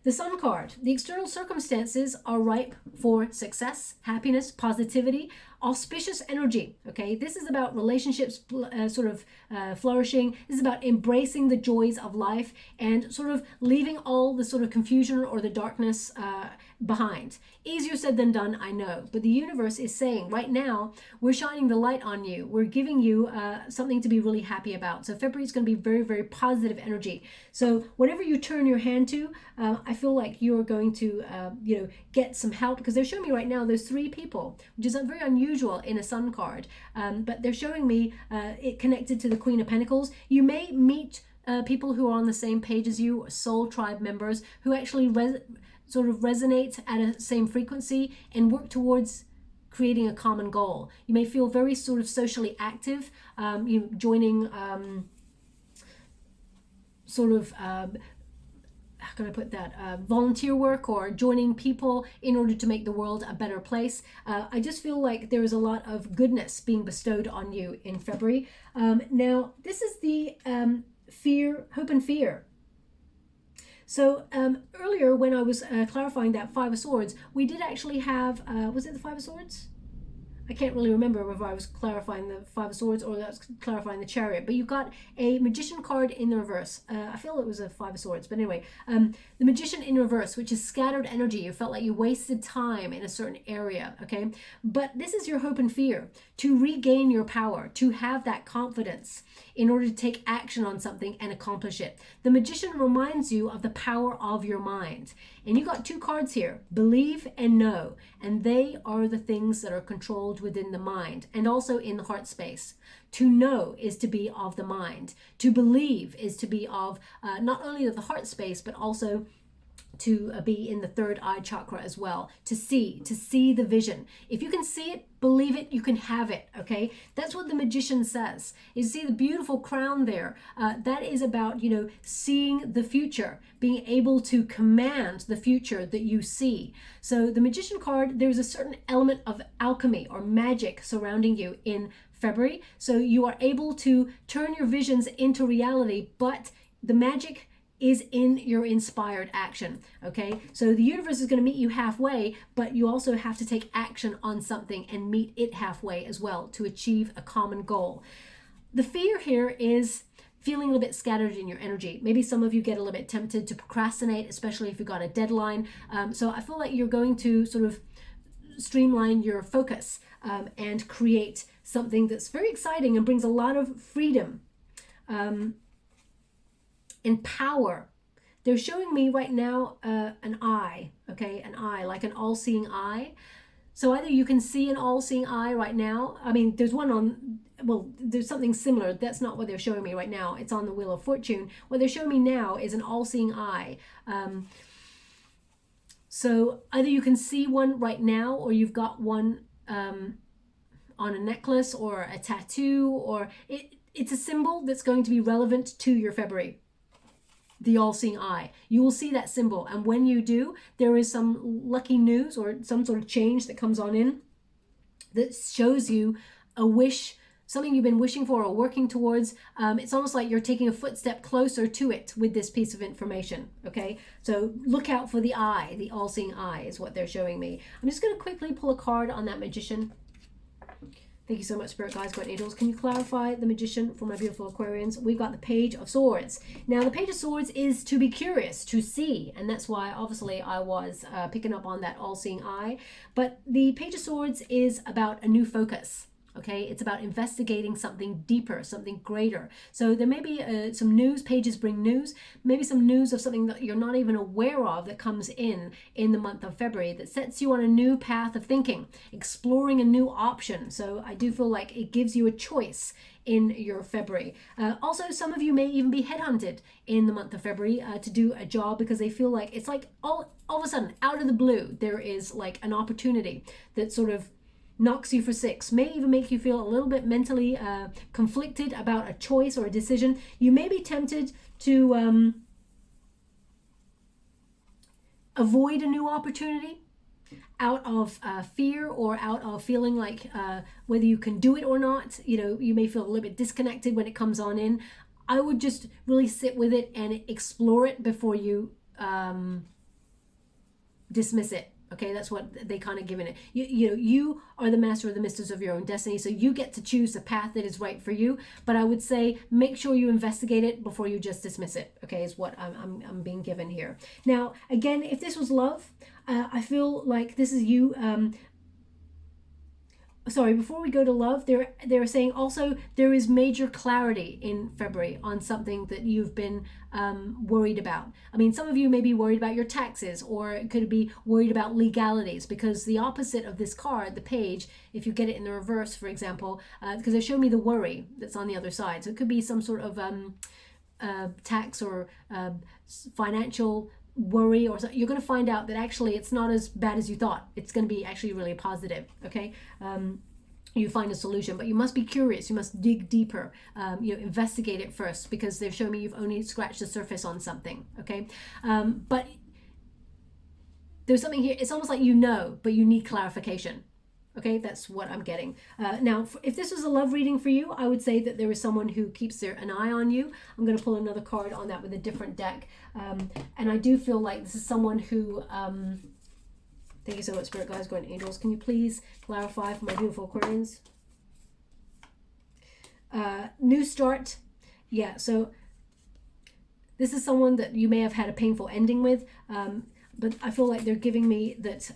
the Sun card, the external circumstances are ripe for success, happiness, positivity. auspicious energy. Okay, this is about relationships flourishing. This is about embracing the joys of life and sort of leaving all the sort of confusion or the darkness behind. Easier said than done, I know, but the universe is saying right now, we're shining the light on you. We're giving you something to be really happy about. So February is going to be very, very positive energy. So whatever you turn your hand to, I feel like you're going to, get some help, because they're showing me right now there's 3 people, which is very unusual in a sun card. But they're showing me it connected to the Queen of Pentacles. You may meet people who are on the same page as you, soul tribe members who actually sort of resonate at a same frequency and work towards creating a common goal. You may feel very sort of active, joining how can I put that, volunteer work or joining people in order to make the world a better place. I just feel like there is a lot of goodness being bestowed on you in February. Now, this is the fear, hope and fear. So earlier when I was clarifying that 5 of Swords, we did actually have, was it the 5 of Swords? I can't really remember whether I was clarifying the 5 of Swords or that's clarifying the Chariot, but you've got a Magician card in the reverse. I feel it was a 5 of Swords, but anyway, the Magician in reverse, which is scattered energy. You felt like you wasted time in a certain area, okay? But this is your hope and fear, to regain your power, to have that confidence in order to take action on something and accomplish it. The Magician reminds you of the power of your mind. And you got 2 cards here, believe and know. And they are the things that are controlled within the mind and also in the heart space. To know is to be of the mind. To believe is to be of not only of the heart space, but also to be in the 3rd eye chakra as well. To see the vision. If you can see it, believe it, you can have it, okay? That's what the Magician says. You see the beautiful crown there? That is about, seeing the future, being able to command the future that you see. So the Magician card, there's a certain element of alchemy or magic surrounding you in February. So you are able to turn your visions into reality, but the magic is in your inspired action, okay? So the universe is going to meet you halfway, but you also have to take action on something and meet it halfway as well to achieve a common goal. The fear here is feeling a little bit scattered in your energy. Maybe some of you get a little bit tempted to procrastinate, especially if you've got a deadline. So I feel like you're going to sort of streamline your focus and create something that's very exciting and brings a lot of freedom. And power. They're showing me right now an eye, okay? An eye, like an all-seeing eye. So either you can see an all-seeing eye right now. I mean, there's one on, well, there's something similar. That's not what they're showing me right now. It's on the Wheel of Fortune. What they're showing me now is an all-seeing eye. So either you can see one right now, or you've got one on a necklace or a tattoo, or it's a symbol that's going to be relevant to your February. The all-seeing eye. You will see that symbol, and when you do, there is some lucky news or some sort of change that comes on in that shows you a wish, something you've been wishing for or working towards. It's almost like you're taking a footstep closer to it with this piece of information, okay? So look out for the eye. The all-seeing eye is what they're showing me. I'm just going to quickly pull a card on that Magician. Thank you so much, Spirit Guides, Guardian Angels. Can you clarify the Magician for my beautiful Aquarians? We've got the Page of Swords. Now, the Page of Swords is to be curious, to see, and that's why, obviously, I was picking up on that all-seeing eye. But the Page of Swords is about a new focus. Okay, it's about investigating something deeper, something greater. So there may be some news, pages bring news, maybe some news of something that you're not even aware of that comes in the month of February that sets you on a new path of thinking, exploring a new option. So I do feel like it gives you a choice in your February. Also, some of you may even be headhunted in the month of February to do a job because they feel like it's like all of a sudden, out of the blue, there is like an opportunity that sort of knocks you for six, may even make you feel a little bit mentally conflicted about a choice or a decision. You may be tempted to avoid a new opportunity out of fear or out of feeling like whether you can do it or not. You know, you may feel a little bit disconnected when it comes on in. I would just really sit with it and explore it before you dismiss it. Okay, that's what they kind of given it. You are the master or the mistress of your own destiny, so you get to choose the path that is right for you. But I would say make sure you investigate it before you just dismiss it. Okay, is what I'm being given here. Now, again, if this was love, I feel like this is you. Sorry, before we go to love, they're saying also there is major clarity in February on something that you've been worried about. I mean, some of you may be worried about your taxes, or it could be worried about legalities, because the opposite of this card, the page, if you get it in the reverse, for example, because they show me the worry that's on the other side. So it could be some sort of tax or financial worry, or you're going to find out that actually it's not as bad as you thought. It's going to be actually really positive. Okay, you find a solution, but you must be curious. You must dig deeper. Investigate it first, because they've shown me you've only scratched the surface on something. Okay, but there's something here. It's almost like but you need clarification. Okay, that's what I'm getting. Now, if this was a love reading for you, I would say that there is someone who keeps an eye on you. I'm going to pull another card on that with a different deck. And I do feel like this is someone who... thank you so much, Spirit Guides, Guardian Angels. Can you please clarify for my beautiful Aquarians? New start. Yeah, so this is someone that you may have had a painful ending with. But I feel like they're giving me that...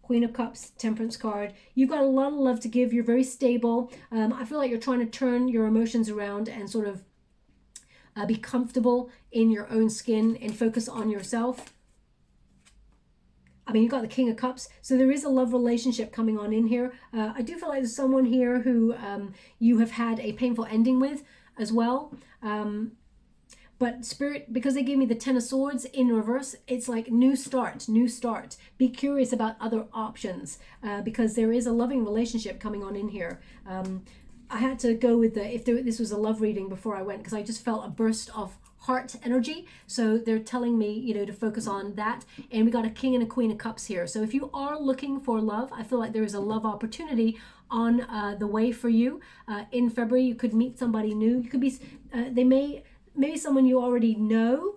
Queen of Cups, Temperance card. You've got a lot of love to give. You're very stable. I feel like you're trying to turn your emotions around and sort of be comfortable in your own skin and focus on yourself. I mean, you've got the King of Cups, so there is a love relationship coming on in here. I do feel like there's someone here who you have had a painful ending with as well. But Spirit, because they gave me the Ten of Swords in reverse, it's like new start, new start. Be curious about other options, because there is a loving relationship coming on in here. I had to go with this was a love reading before I went, because I just felt a burst of heart energy. So they're telling me, to focus on that. And we got a King and a Queen of Cups here. So if you are looking for love, I feel like there is a love opportunity on the way for you. In February, you could meet somebody new. You could be, maybe someone you already know.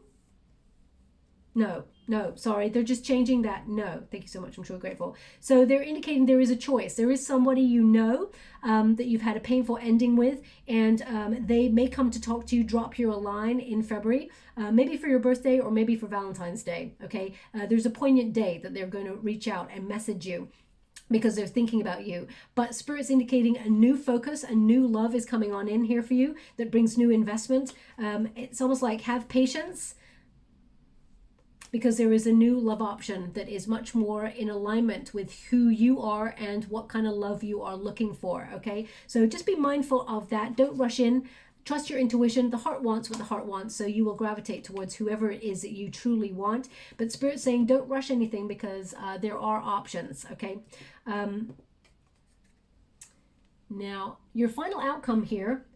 No, sorry, they're just changing that. No, thank you so much. I'm sure grateful. So they're indicating there is a choice. There is somebody that you've had a painful ending with, and they may come to talk to you, drop you a line in February, maybe for your birthday or maybe for Valentine's Day. Okay, there's a poignant day that they're going to reach out and message you, because they're thinking about you. But Spirit's indicating a new focus, a new love is coming on in here for you that brings new investment. It's almost like have patience, because there is a new love option that is much more in alignment with who you are and what kind of love you are looking for. Okay, so just be mindful of that. Don't rush in. Trust your intuition. The heart wants what the heart wants, so you will gravitate towards whoever it is that you truly want. But Spirit's saying don't rush anything, because there are options. Okay. Now, your final outcome here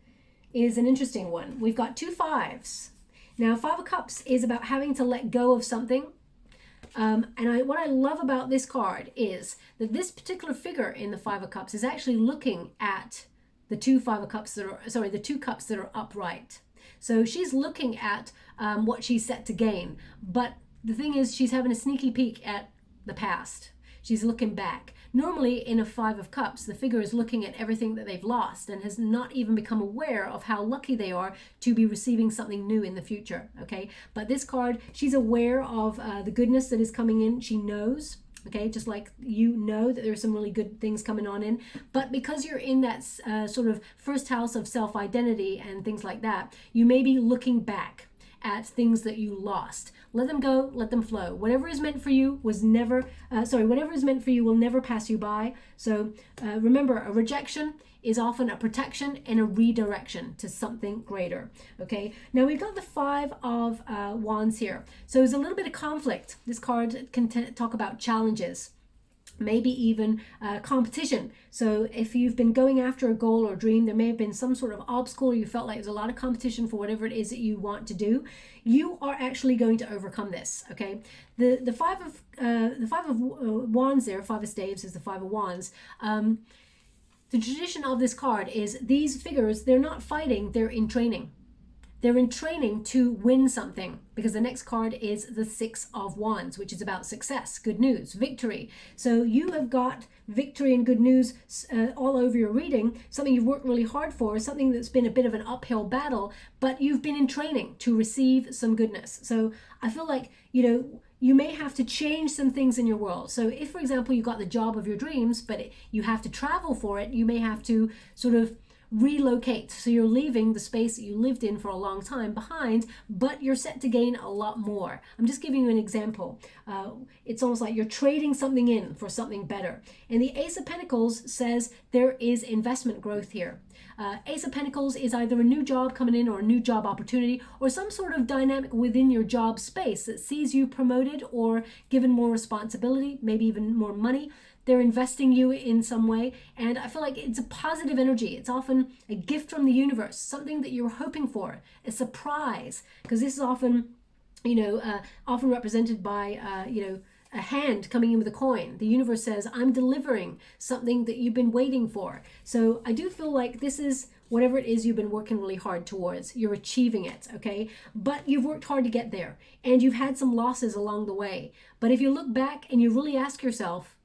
is an interesting one. We've got 2 5s. Now, 5 of Cups is about having to let go of something. What I love about this card is that this particular figure in the 5 of Cups is actually looking at the 2 5 of Cups the 2 cups that are upright. So she's looking at what she's set to gain. But the thing is, she's having a sneaky peek at the past. She's looking back. Normally in a 5 of Cups, the figure is looking at everything that they've lost and has not even become aware of how lucky they are to be receiving something new in the future. Okay, but this card, she's aware of the goodness that is coming in. She knows. Okay, just like you know that there's some really good things coming on in. But because you're in that sort of first house of self-identity and things like that, you may be looking back at things that you lost. Let them go, let them flow. Whatever is meant for you whatever is meant for you will never pass you by. So remember, a rejection is often a protection and a redirection to something greater. Okay, now we've got the 5 of Wands here. So there's a little bit of conflict. This card can talk about challenges, maybe even competition. So if you've been going after a goal or dream, there may have been some sort of obstacle, or you felt like there's a lot of competition for whatever it is that you want to do. You are actually going to overcome this. Okay, the 5 of Wands there, 5 of Staves is the 5 of Wands. The tradition of this card is these figures, they're not fighting, they're in training. they're in training to win something, because the next card is the Six of Wands, which is about success, good news, victory. So you have got victory and good news all over your reading, something you've worked really hard for, something that's been a bit of an uphill battle, but you've been in training to receive some goodness. So I feel like, you may have to change some things in your world. So if, for example, you got the job of your dreams, but you have to travel for it, you may have to sort of relocate. So you're leaving the space that you lived in for a long time behind, but you're set to gain a lot more. I'm just giving you an example. It's almost like you're trading something in for something better. And the Ace of Pentacles says there is investment growth here. Ace of Pentacles is either a new job coming in or a new job opportunity, or some sort of dynamic within your job space that sees you promoted or given more responsibility, maybe even more money. They're investing you in some way, and I feel like it's a positive energy. It's often a gift from the universe, something that you're hoping for, a surprise, because this is often, often represented by, a hand coming in with a coin. The universe says, I'm delivering something that you've been waiting for. So I do feel like this is whatever it is you've been working really hard towards. You're achieving it, okay? But you've worked hard to get there, and you've had some losses along the way. But if you look back and you really ask yourself,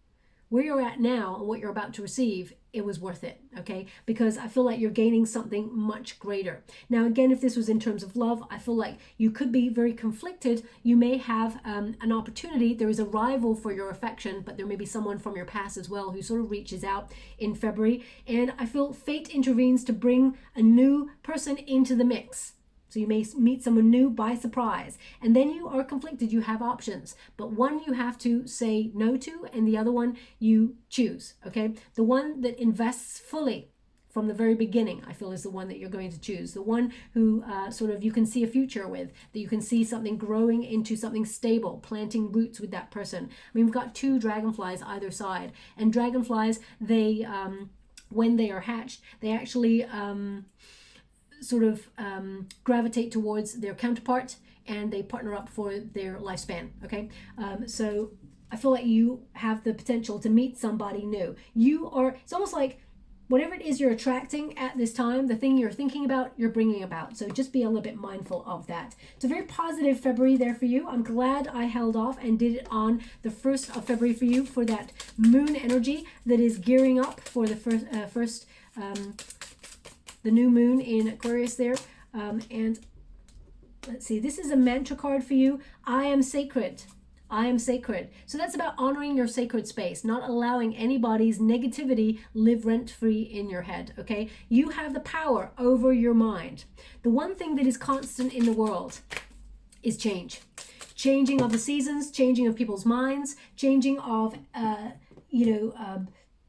where you're at now and what you're about to receive, it was worth it, okay? Because I feel like you're gaining something much greater. Now, again, if this was in terms of love, I feel like you could be very conflicted. You may have an opportunity. There is a rival for your affection, but there may be someone from your past as well who sort of reaches out in February. And I feel fate intervenes to bring a new person into the mix. So you may meet someone new by surprise, and then you are conflicted. You have options, but one you have to say no to, and the other one you choose, okay? The one that invests fully from the very beginning, I feel, is the one that you're going to choose. The one who sort of you can see a future with, that you can see something growing into something stable, planting roots with that person. I mean, we've got two dragonflies either side, and dragonflies, they, when they are hatched, they actually... gravitate towards their counterpart, and they partner up for their lifespan, okay? So I feel like you have the potential to meet somebody new. It's almost like whatever it is you're attracting at this time, the thing you're thinking about, you're bringing about. So just be a little bit mindful of that. It's a very positive February there for you. I'm glad I held off and did it on the 1st of February for you, for that moon energy that is gearing up for the the new moon in Aquarius there. And let's see, this is a mantra card for you. I am sacred. I am sacred. So that's about honoring your sacred space, not allowing anybody's negativity live rent-free in your head, okay? You have the power over your mind. The one thing that is constant in the world is change. Changing of the seasons, changing of people's minds, changing of,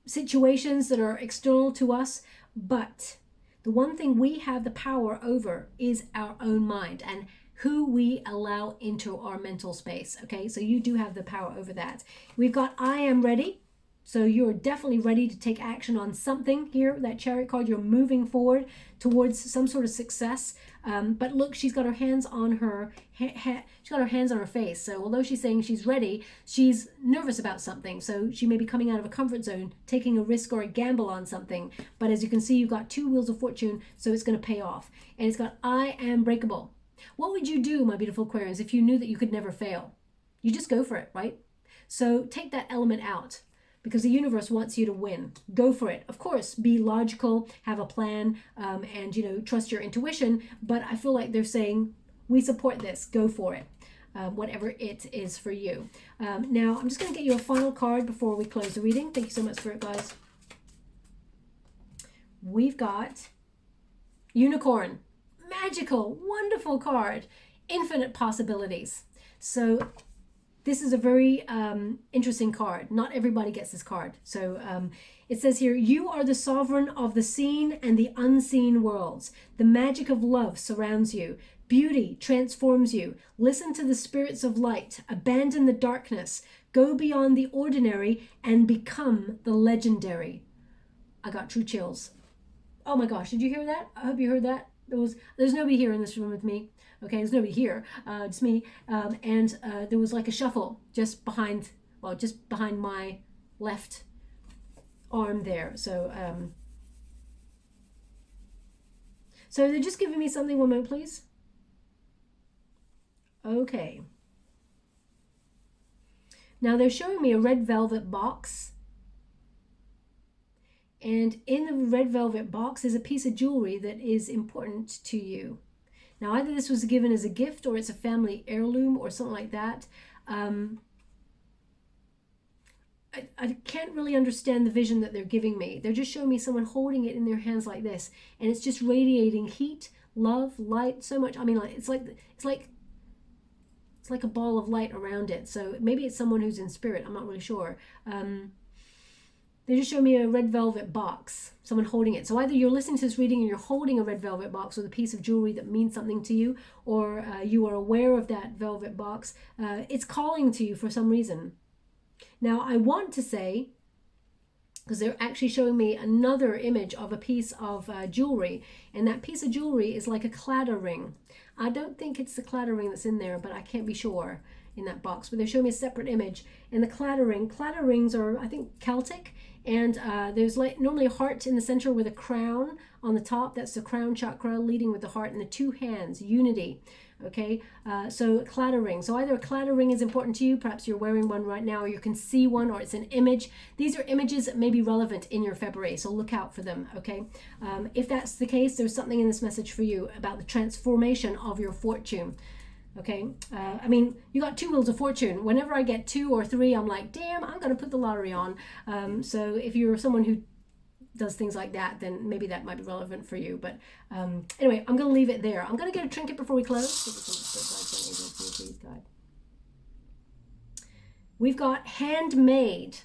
situations that are external to us. But the one thing we have the power over is our own mind and who we allow into our mental space, okay? So you do have the power over that. We've got I am ready. So you're definitely ready to take action on something here. That Chariot card, you're moving forward towards some sort of success. But look, she's got her hands on her she's got her hands on her face. So although she's saying she's ready, she's nervous about something. So she may be coming out of a comfort zone, taking a risk or a gamble on something. But as you can see, you've got two wheels of fortune, so it's going to pay off. And it's got I am breakable. What would you do, my beautiful Aquarians, if you knew that you could never fail? You just go for it, right? So take that element out, because the universe wants you to win. Go for it. Of course, be logical, have a plan, and trust your intuition. But I feel like they're saying, we support this. Go for it, whatever it is for you. Now, I'm just going to get you a final card before we close the reading. Thank you so much for it, guys. We've got Unicorn. Magical, wonderful card. Infinite possibilities. So this is a very interesting card. Not everybody gets this card. So it says here, you are the sovereign of the seen and the unseen worlds. The magic of love surrounds you. Beauty transforms you. Listen to the spirits of light. Abandon the darkness. Go beyond the ordinary and become the legendary. I got true chills. Oh my gosh, did you hear that? I hope you heard that. There's nobody here in this room with me. Okay, there's nobody here, just me. And there was like a shuffle just behind my left arm there. So they're just giving me something. One moment, please. Okay. Now they're showing me a red velvet box. And in the red velvet box is a piece of jewelry that is important to you. Now either this was given as a gift or it's a family heirloom or something like that. I can't really understand the vision that they're giving me. They're just showing me someone holding it in their hands like this, and it's just radiating heat, love, light, so much. I mean, like it's like a ball of light around it. So maybe it's someone who's in spirit. I'm not really sure. They just show me a red velvet box, someone holding it. So either you're listening to this reading and you're holding a red velvet box with a piece of jewelry that means something to you, or you are aware of that velvet box. It's calling to you for some reason. Now, I want to say, because they're actually showing me another image of a piece of jewelry, and that piece of jewelry is like a clatter ring. I don't think it's the clatter ring that's in there, but I can't be sure in that box. But they're showing me a separate image. And the clatter rings are, I think, Celtic, and there's like normally a heart in the center with a crown on the top. That's the crown chakra leading with the heart, and the two hands, unity. Okay, so clatter ring. So either a clatter ring is important to you, perhaps you're wearing one right now, or you can see one, or it's an image. These are images that may be relevant in your February, so look out for them, okay? If that's the case, there's something in this message for you about the transformation of your fortune, okay? I mean, you got 2 wheels of fortune. Whenever I get 2 or 3, I'm like, damn, I'm gonna put the lottery on. So if you're someone who does things like that, then maybe that might be relevant for you. But anyway, I'm going to leave it there. I'm going to get a trinket before we close. We've got handmade.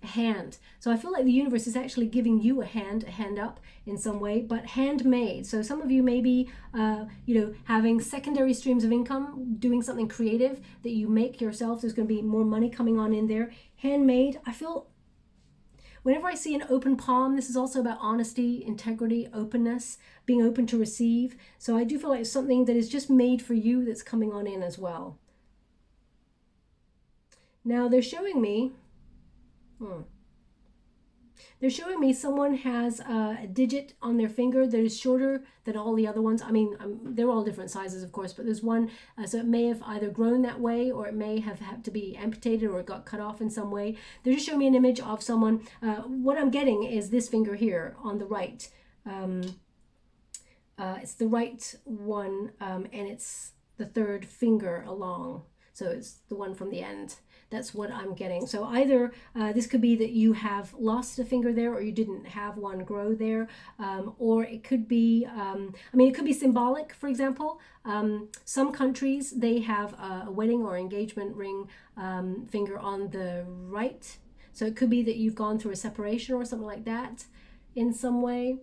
A hand. So I feel like the universe is actually giving you a hand up in some way, but handmade. So some of you may be, having secondary streams of income, doing something creative that you make yourself. There's going to be more money coming on in there. Handmade. I feel whenever I see an open palm, this is also about honesty, integrity, openness, being open to receive. So I do feel like it's something that is just made for you that's coming on in as well. Now they're showing me, someone has a digit on their finger that is shorter than all the other ones. I mean, they're all different sizes, of course, but there's one, so it may have either grown that way, or it may have had to be amputated, or it got cut off in some way. They're just showing me an image of someone. What I'm getting is this finger here on the right. It's the right one, and it's the third finger along. So it's the one from the end. That's what I'm getting. So either this could be that you have lost a finger there, or you didn't have one grow there, or it could be, it could be symbolic. For example, some countries, they have a wedding or engagement ring finger on the right. So it could be that you've gone through a separation or something like that in some way,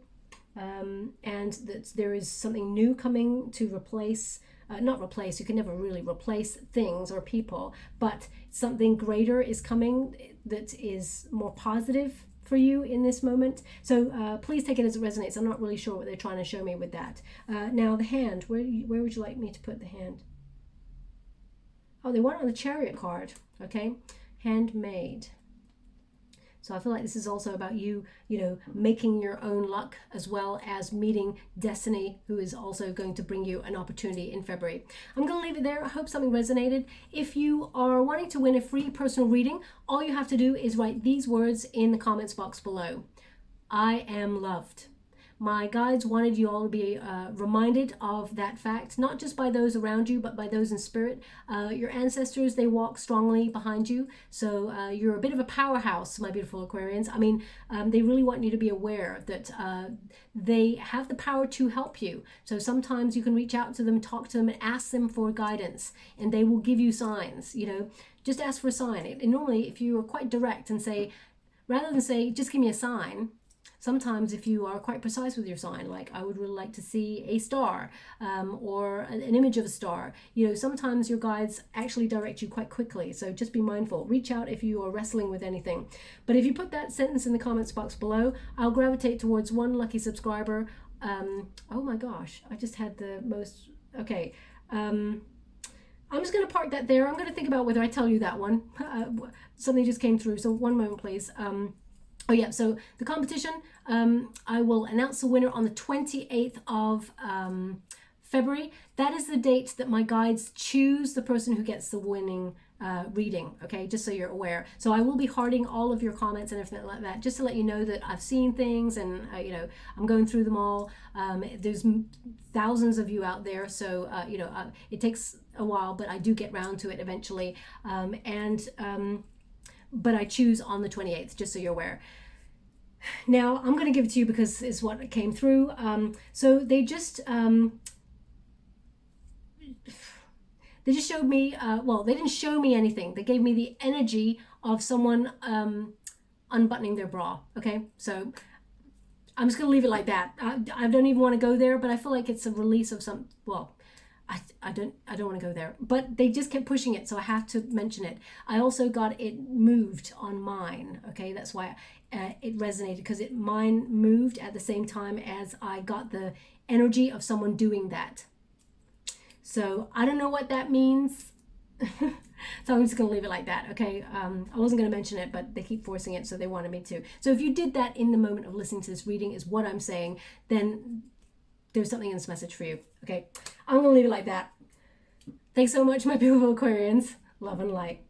and that there is something new coming to replace. Not replace, you can never really replace things or people, but something greater is coming that is more positive for you in this moment. So please take it as it resonates. I'm not really sure what they're trying to show me with that. Now the hand, where would you like me to put the hand? Oh, they want it on the Chariot card, okay? Handmade. So I feel like this is also about you, making your own luck, as well as meeting destiny, who is also going to bring you an opportunity in February. I'm going to leave it there. I hope something resonated. If you are wanting to win a free personal reading, all you have to do is write these words in the comments box below. I am loved. My guides wanted you all to be reminded of that fact, not just by those around you, but by those in spirit. Your ancestors, they walk strongly behind you. So you're a bit of a powerhouse, my beautiful Aquarians. I mean, they really want you to be aware that they have the power to help you. So sometimes you can reach out to them, talk to them, and ask them for guidance, and they will give you signs. Just ask for a sign. And normally, if you are quite direct and say, rather than say, just give me a sign, sometimes if you are quite precise with your sign, like I would really like to see a star, or an image of a star, sometimes your guides actually direct you quite quickly. So just be mindful. Reach out if you are wrestling with anything. But if you put that sentence in the comments box below, I'll gravitate towards one lucky subscriber. Oh my gosh, I just had the most, okay. I'm just going to park that there. I'm going to think about whether I tell you that one. Something just came through, so one moment please. Oh yeah, so the competition, I will announce the winner on the 28th of February, that is the date that my guides choose the person who gets the winning reading, okay, just so you're aware. So I will be hearting all of your comments and everything like that, just to let you know that I've seen things, and you know, I'm going through them all. There's thousands of you out there, so you know, it takes a while, but I do get round to it eventually. But I choose on the 28th, just so you're aware. Now I'm going to give it to you because it's what came through. So they just showed me, well, they didn't show me anything. They gave me the energy of someone unbuttoning their bra. Okay, so I'm just gonna leave it like that. I don't even want to go there, but I feel like it's a release of some, well, I don't want to go there, but they just kept pushing it, so I have to mention it. I also got it moved on mine. Okay, that's why it resonated, because mine moved at the same time as I got the energy of someone doing that. So I don't know what that means. So I'm just going to leave it like that, okay? I wasn't going to mention it, but they keep forcing it, so they wanted me to. So if you did that in the moment of listening to this reading, is what I'm saying, then there's something in this message for you, okay? I'm going to leave it like that. Thanks so much, my beautiful Aquarians. Love and light.